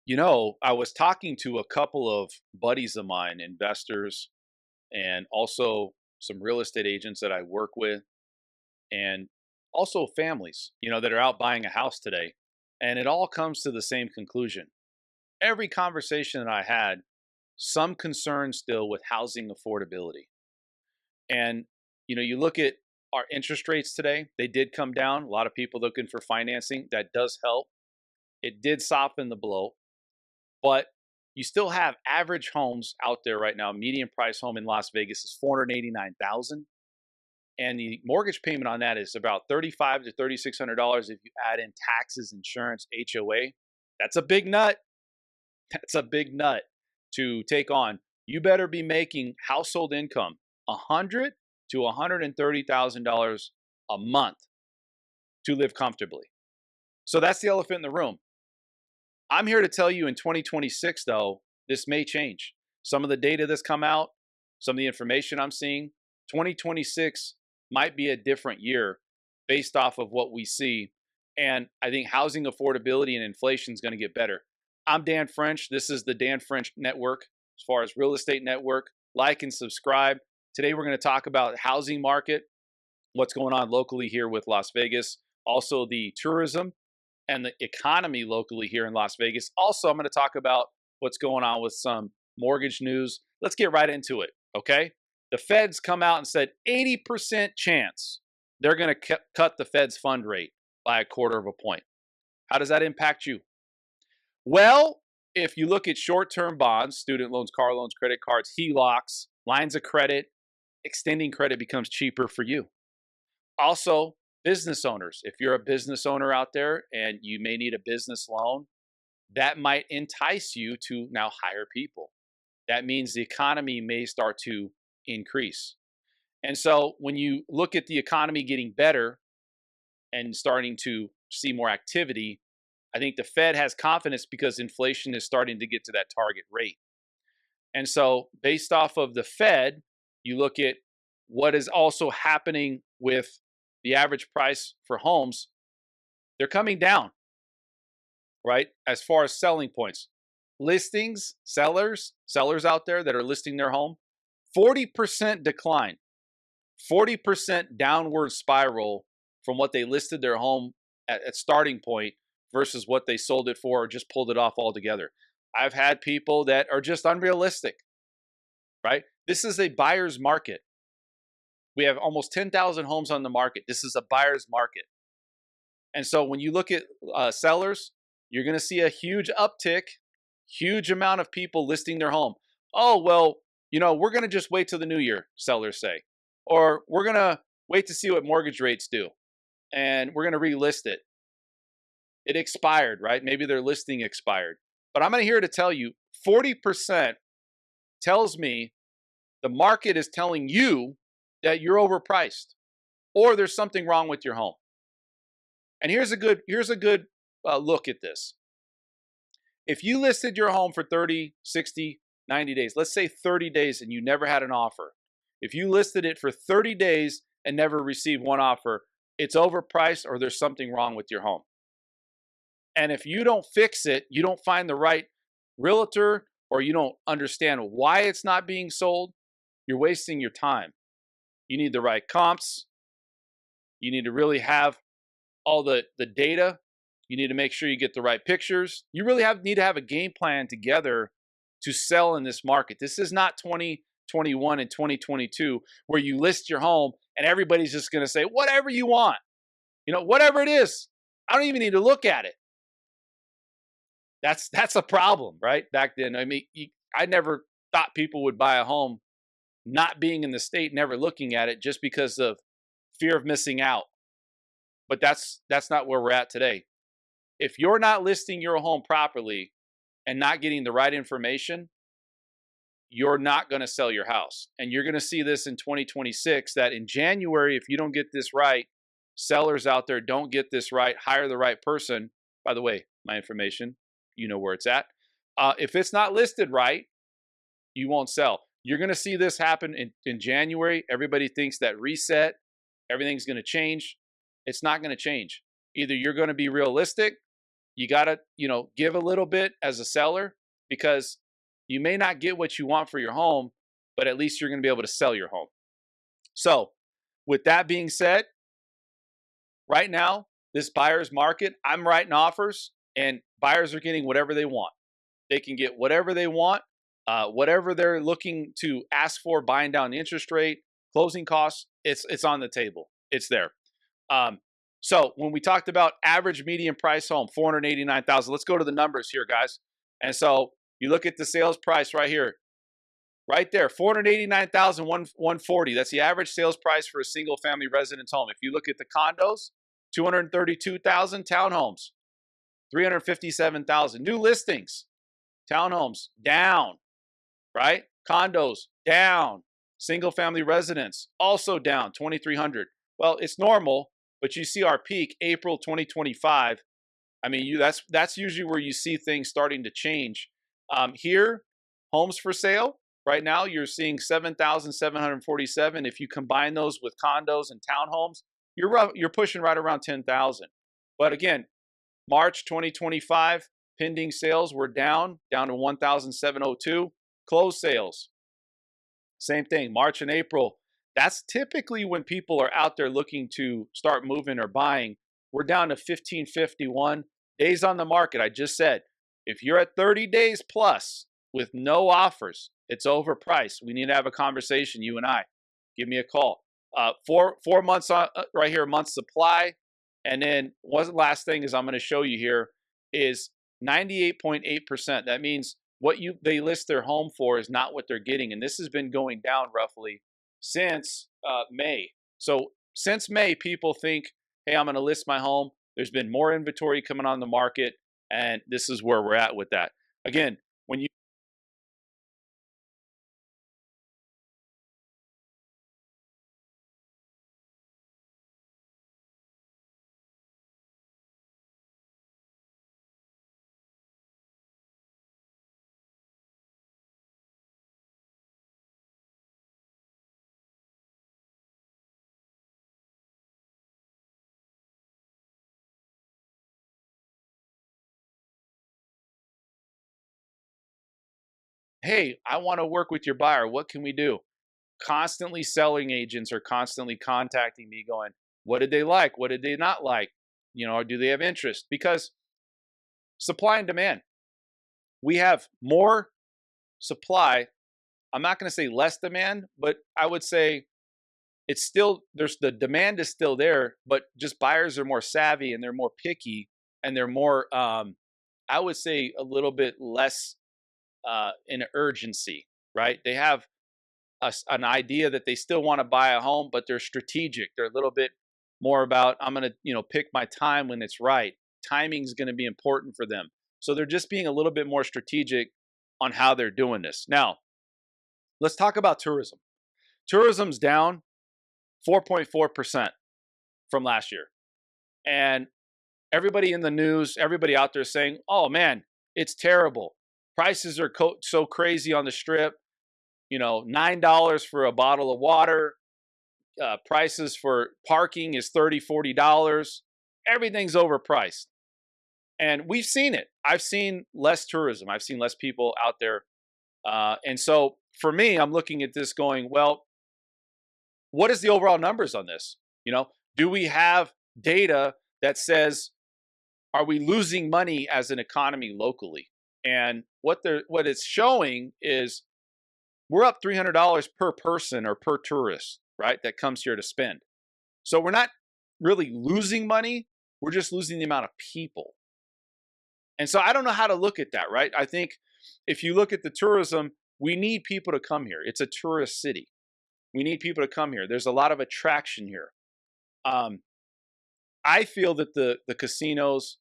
I was talking to a couple of buddies of mine, investors, and also some real estate agents that I work with, and also families, that are out buying a house today. And it all comes to the same conclusion. Every conversation that I had, some concern still with housing affordability. And, you look at our interest rates today, they did come down. A lot of people looking for financing. That does help. It did soften the blow. But you still have average homes out there right now. Median price home in Las Vegas is 489,000, and the mortgage payment on that is about 35 to $3,600 if you add in taxes, insurance, HOA. That's a big nut. That's a big nut to take on. You better be making household income 100 to $130,000 a month to live comfortably. So that's the elephant in the room. I'm here to tell you in 2026, though, this may change. Some of the data that's come out, some of the information I'm seeing, 2026 might be a different year based off of what we see. And I think housing affordability and inflation is going to get better. I'm Dan French. This is the Dan French Network, as far as real estate network. Like and subscribe. Today, we're going to talk about the housing market, what's going on locally here with Las Vegas, also the tourism and the economy locally here in Las Vegas. Also, I'm going to talk about what's going on with some mortgage news. Let's get right into it, okay? The Fed's come out and said 80% chance they're going to cut the Fed's fund rate by a quarter of a point. How does that impact you? Well, if you look at short-term bonds, student loans, car loans, credit cards, HELOCs, lines of credit, extending credit becomes cheaper for you. Also, business owners, if you're a business owner out there and you may need a business loan, that might entice you to now hire people. That means the economy may start to increase. And so when you look at the economy getting better and starting to see more activity, I think the Fed has confidence because inflation is starting to get to that target rate. And so based off of the Fed, you look at what is also happening with the average price for homes, they're coming down, right? As far as selling points, listings, sellers out there that are listing their home, 40% decline, 40% downward spiral from what they listed their home at starting point versus what they sold it for or just pulled it off altogether. I've had people that are just unrealistic, right? This is a buyer's market. We have almost 10,000 homes on the market. This is a buyer's market. And so when you look at sellers, you're going to see a huge uptick, huge amount of people listing their home. Oh, well, we're going to just wait till the new year, sellers say. Or we're going to wait to see what mortgage rates do. And we're going to relist it. It expired, right? Maybe their listing expired. But I'm here to tell you, 40% tells me the market is telling you that you're overpriced or there's something wrong with your home. And here's a good look at this. If you listed your home for 30, 60, 90 days, let's say 30 days and you never had an offer. If you listed it for 30 days and never received one offer, it's overpriced or there's something wrong with your home. And if you don't fix it, you don't find the right realtor or you don't understand why it's not being sold, you're wasting your time. You need the right comps. You need to really have all the data. You need to make sure you get the right pictures. You really need to have a game plan together to sell in this market. This is not 2021 and 2022 where you list your home and everybody's just going to say, whatever you want. Whatever it is. I don't even need to look at it. That's a problem, right? Back then, I never thought people would buy a home not being in the state, never looking at it just because of fear of missing out. But that's not where we're at today. If you're not listing your home properly and not getting the right information, you're not going to sell your house. And you're going to see this in 2026, that in January, if you don't get this right, sellers out there don't get this right, hire the right person. By the way, my information, you know where it's at. If it's not listed right, you won't sell. You're going to see this happen in January. Everybody thinks that reset, everything's going to change. It's not going to change. Either you're going to be realistic You got to, give a little bit as a seller because you may not get what you want for your home, but at least you're going to be able to sell your home. So, with that being said, right now, this buyer's market, I'm writing offers and buyers are getting whatever they want. They can get whatever they want, whatever they're looking to ask for, buying down the interest rate, closing costs, it's on the table. It's there. Um, so when we talked about average median price home, 489,000, let's go to the numbers here, guys. And so you look at the sales price right here, right there, 489,140. That's the average sales price for a single family residence home. If you look at the condos, 232,000. Townhomes, 357,000. New listings, townhomes down, right? Condos down. Single family residence also down, 2,300. Well, it's normal, but you see our peak April 2025. I mean, that's usually where you see things starting to change. Here, homes for sale right now, you're seeing 7,747. If you combine those with condos and townhomes, you're pushing right around 10,000. But again, March 2025 pending sales were down to 1,702. Closed sales, same thing. March and April. That's typically when people are out there looking to start moving or buying. We're down to 1551 days on the market. I just said, if you're at 30 days plus with no offers, it's overpriced. We need to have a conversation, you and I. Give me a call. 4 months on, right here, a month supply. And then one last thing is I'm going to show you here is 98.8%. That means what they list their home for is not what they're getting. And this has been going down roughly since May. So since May, people think, hey, I'm going to list my home. There's been more inventory coming on the market. And this is where we're at with that. Again, when you hey, I want to work with your buyer. What can we do? Constantly selling agents are constantly contacting me going, what did they like? What did they not like? Or do they have interest? Because supply and demand, we have more supply. I'm not going to say less demand, but I would say it's still, the demand is still there, but just buyers are more savvy and they're more picky and they're more, I would say a little bit less in urgency, right? They have an idea that they still want to buy a home, but they're strategic. They're a little bit more about, I'm going to, pick my time when it's right. Timing is going to be important for them. So they're just being a little bit more strategic on how they're doing this. Now, let's talk about tourism. Tourism's down 4.4% from last year. And everybody in the news, everybody out there saying, oh man, it's terrible. Prices are so crazy on the strip. $9 for a bottle of water. Prices for parking is $30, $40. Everything's overpriced. And we've seen it. I've seen less tourism. I've seen less people out there. And so for me, I'm looking at this going, well, what is the overall numbers on this? Do we have data that says, are we losing money as an economy locally? And what it's showing is we're up $300 per person or per tourist, right? That comes here to spend. So we're not really losing money. We're just losing the amount of people. And so I don't know how to look at that, right? I think if you look at the tourism, we need people to come here. It's a tourist city. We need people to come here. There's a lot of attraction here. I feel that the casinos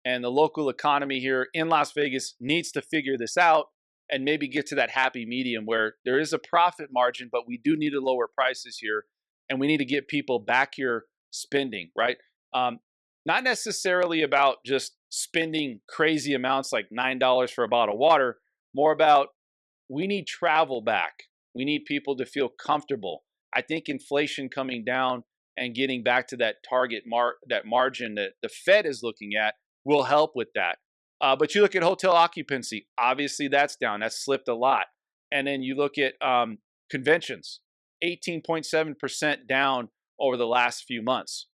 and the local economy here in Las Vegas needs to figure this out and maybe get to that happy medium where there is a profit margin, but we do need to lower prices here and we need to get people back here spending, right? Not necessarily about just spending crazy amounts like $9 for a bottle of water, more about we need travel back. We need people to feel comfortable. I think inflation coming down and getting back to that target that margin that the Fed is looking at will help with that. But you look at hotel occupancy, obviously that's down. That's slipped a lot. And then you look at conventions, 18.7% down over the last few months.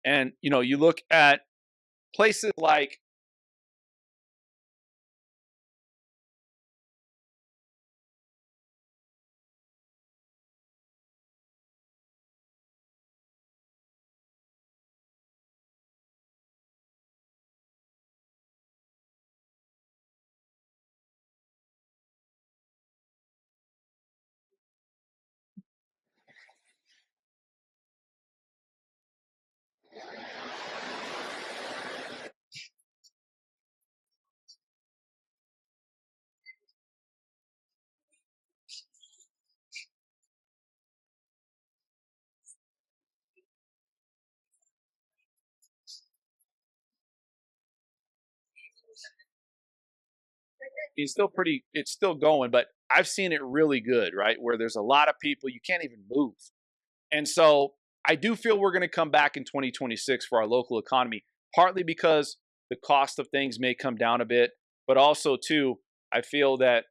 And you look at places like it's still going, but I've seen it really good, right? Where there's a lot of people, you can't even move. And so I do feel we're going to come back in 2026 for our local economy, partly because the cost of things may come down a bit, but also, too, I feel that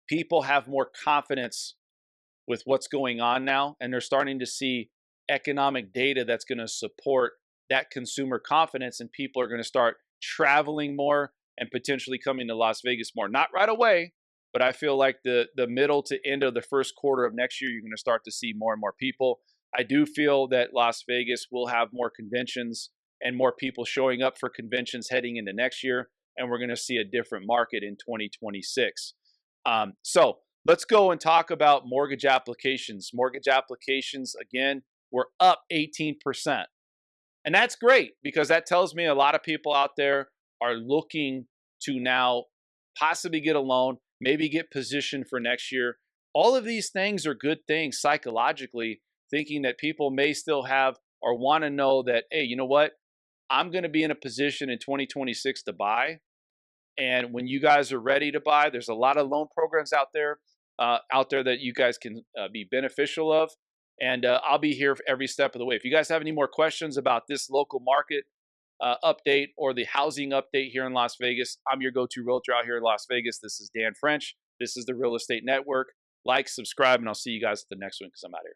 people have more confidence with what's going on now, and they're starting to see economic data that's going to support that consumer confidence, and people are going to start traveling more and potentially coming to Las Vegas more. Not right away, but I feel like the middle to end of the first quarter of next year, you're going to start to see more and more people. I do feel that Las Vegas will have more conventions and more people showing up for conventions heading into next year, and we're going to see a different market in 2026. So let's go and talk about mortgage applications. Mortgage applications, again, were up 18%. And that's great because that tells me a lot of people out there are looking to now possibly get a loan, maybe get positioned for next year. All of these things are good things psychologically, thinking that people may still have or want to know that, hey, you know what? I'm going to be in a position in 2026 to buy. And when you guys are ready to buy, there's a lot of loan programs out there that you guys can be beneficial of. And I'll be here for every step of the way. If you guys have any more questions about this local market update or the housing update here in Las Vegas, I'm your go-to realtor out here in Las Vegas. This is Dan French. This is the Real Estate Network. Like, subscribe, and I'll see you guys at the next one because I'm out here.